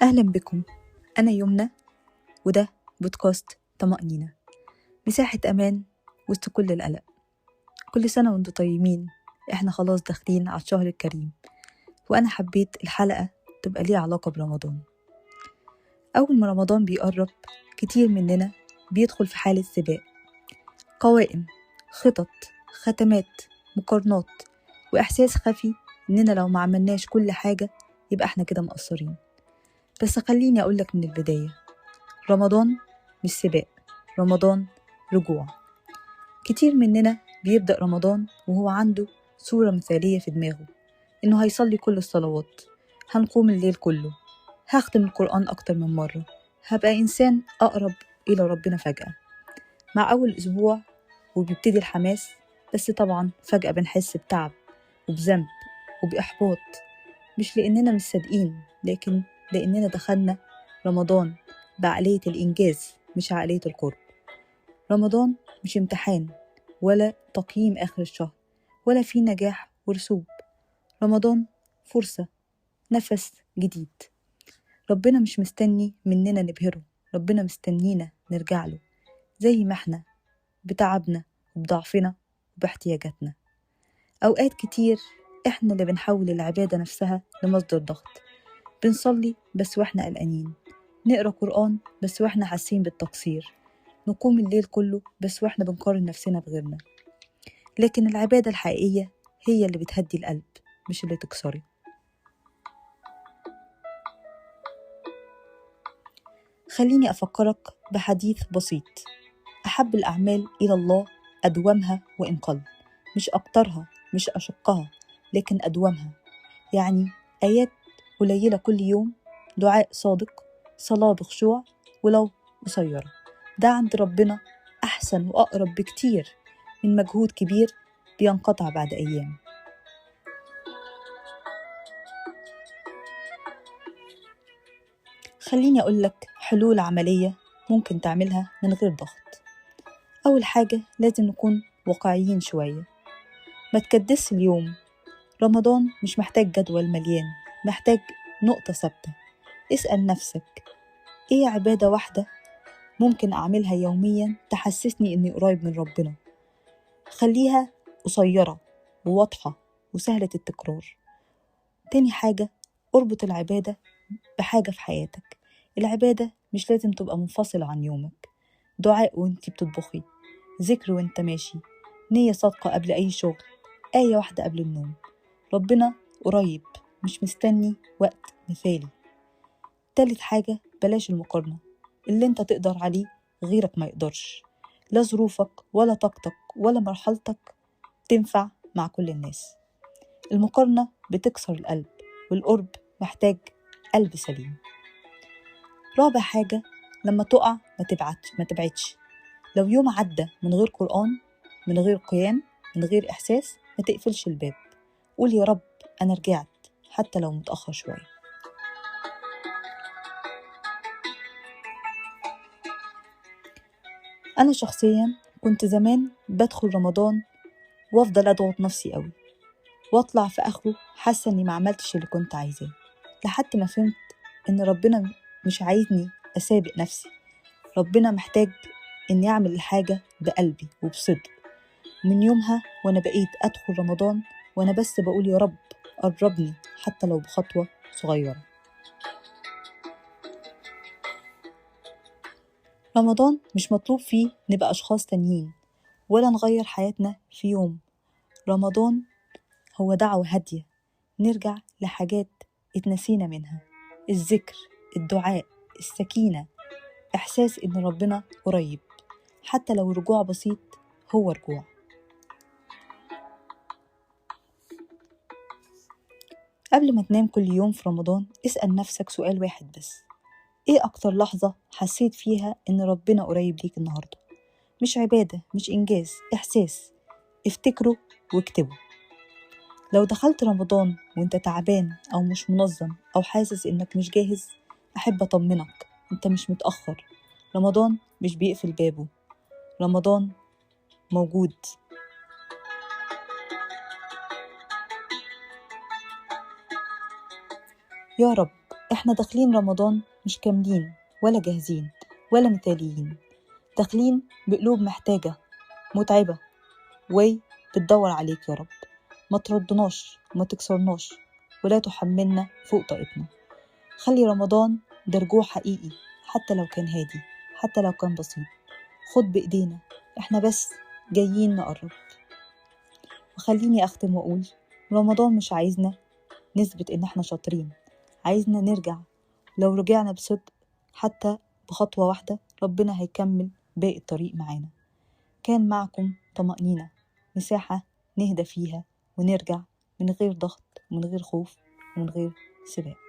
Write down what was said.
أهلا بكم. أنا يمنى، وده بودكاست طمأنينة، مساحة أمان وسط كل القلق. كل سنة وانتم طيبين، احنا خلاص داخلين على الشهر الكريم، وأنا حبيت الحلقة تبقى ليها علاقة برمضان. أول ما رمضان بيقرب كتير مننا بيدخل في حالة سباق، قوائم، خطط، ختمات، مقارنات، وإحساس خفي إننا لو ما عملناش كل حاجة يبقى احنا كده مقصرين. بس خليني أقولك من البداية، رمضان مش سباق، رمضان رجوع. كتير مننا بيبدأ رمضان وهو عنده صورة مثالية في دماغه، إنه هيصلي كل الصلوات، هنقوم الليل كله، هختم القرآن أكتر من مرة، هبقى إنسان أقرب إلى ربنا. فجأة مع أول أسبوع وبيبتدي الحماس، بس طبعا فجأة بنحس بتعب وبذنب وبإحباط، مش لأننا مش صادقين، لكن لأننا دخلنا رمضان بعقلية الإنجاز مش عقلية القرب. رمضان مش امتحان ولا تقييم آخر الشهر ولا فيه نجاح ورسوب. رمضان فرصة، نفس جديد. ربنا مش مستني مننا نبهره، ربنا مستنينا نرجع له زي ما احنا، بتعبنا وبضعفنا وباحتياجاتنا. أوقات كتير احنا اللي بنحول العبادة نفسها لمصدر ضغط، بنصلي بس واحنا قلقانين، نقرأ قرآن بس واحنا حاسين بالتقصير، نقوم الليل كله بس واحنا بنقارن نفسنا بغيرنا. لكن العبادة الحقيقية هي اللي بتهدي القلب، مش اللي تكسره. خليني أفكرك بحديث بسيط: أحب الأعمال إلى الله أدومها وإن قل، مش أكترها مش أشقها، لكن أدومها. يعني آيات قليلة كل يوم، دعاء صادق، صلاة بخشوع ولو قصيرة، ده عند ربنا أحسن وأقرب بكتير من مجهود كبير بينقطع بعد أيام. خليني أقولك حلول عملية ممكن تعملها من غير ضغط. أول حاجة لازم نكون واقعيين شوية، ما تكدس اليوم. رمضان مش محتاج جدول مليان، محتاج نقطة ثابتة. اسأل نفسك، إيه عبادة واحدة ممكن أعملها يوميا تحسسني إني قريب من ربنا؟ خليها قصيرة وواضحة وسهلة التكرار. تاني حاجة، اربط العبادة بحاجة في حياتك. العبادة مش لازم تبقى منفصلة عن يومك، دعاء وانتي بتطبخي، ذكر وانت ماشي، نية صادقة قبل أي شغل، آية واحدة قبل النوم. ربنا قريب، مش مستني وقت مثالي. تالت حاجة، بلاش المقارنة. اللي انت تقدر عليه غيرك ما يقدرش، لا ظروفك ولا طاقتك ولا مرحلتك تنفع مع كل الناس. المقارنة بتكسر القلب، والقرب محتاج قلب سليم. رابع حاجة، لما تقع ما تبعدش. لو يوم عدى من غير قرآن، من غير قيام، من غير إحساس، ما تقفلش الباب. قول يا رب أنا رجعت حتى لو متأخر شوية. أنا شخصيا كنت زمان بدخل رمضان وأفضل أضغط نفسي قوي، وأطلع في آخره حاسة إني ما عملتش اللي كنت عايزاه، لحد ما فهمت إن ربنا مش عايزني أسابق نفسي. ربنا محتاج إني أعمل الحاجة بقلبي وبصدق. من يومها وأنا بقيت أدخل رمضان وأنا بس بقول يا رب قربني حتى لو بخطوة صغيرة. رمضان مش مطلوب فيه نبقى أشخاص تانيين ولا نغير حياتنا في يوم. رمضان هو دعوة هادية نرجع لحاجات اتنسينا منها: الذكر، الدعاء، السكينة، إحساس إن ربنا قريب، حتى لو رجوع بسيط هو رجوع. قبل ما تنام كل يوم في رمضان اسأل نفسك سؤال واحد بس: إيه أكتر لحظة حسيت فيها إن ربنا قريب ليك النهاردة؟ مش عبادة، مش إنجاز، إحساس. افتكره واكتبه. لو دخلت رمضان وانت تعبان أو مش منظم أو حاسس إنك مش جاهز، أحب أطمنك، انت مش متأخر. رمضان مش بيقفل بابه، رمضان موجود. يا رب إحنا داخلين رمضان مش كاملين ولا جاهزين ولا مثاليين، داخلين بقلوب محتاجة متعبة بتدور عليك يا رب. ما تردناش وما تكسرناش ولا تحملنا فوق طاقتنا. خلي رمضان ده رجوع حقيقي، حتى لو كان هادي، حتى لو كان بسيط. خد بإيدينا، إحنا بس جايين نقرب. وخليني أختم وأقول، رمضان مش عايزنا نثبت إن إحنا شاطرين، عايزنا نرجع. لو رجعنا بصدق حتى بخطوة واحدة، ربنا هيكمل باقي الطريق معانا. كان معكم طمأنينة، مساحة نهدى فيها ونرجع من غير ضغط ومن غير خوف ومن غير سباق.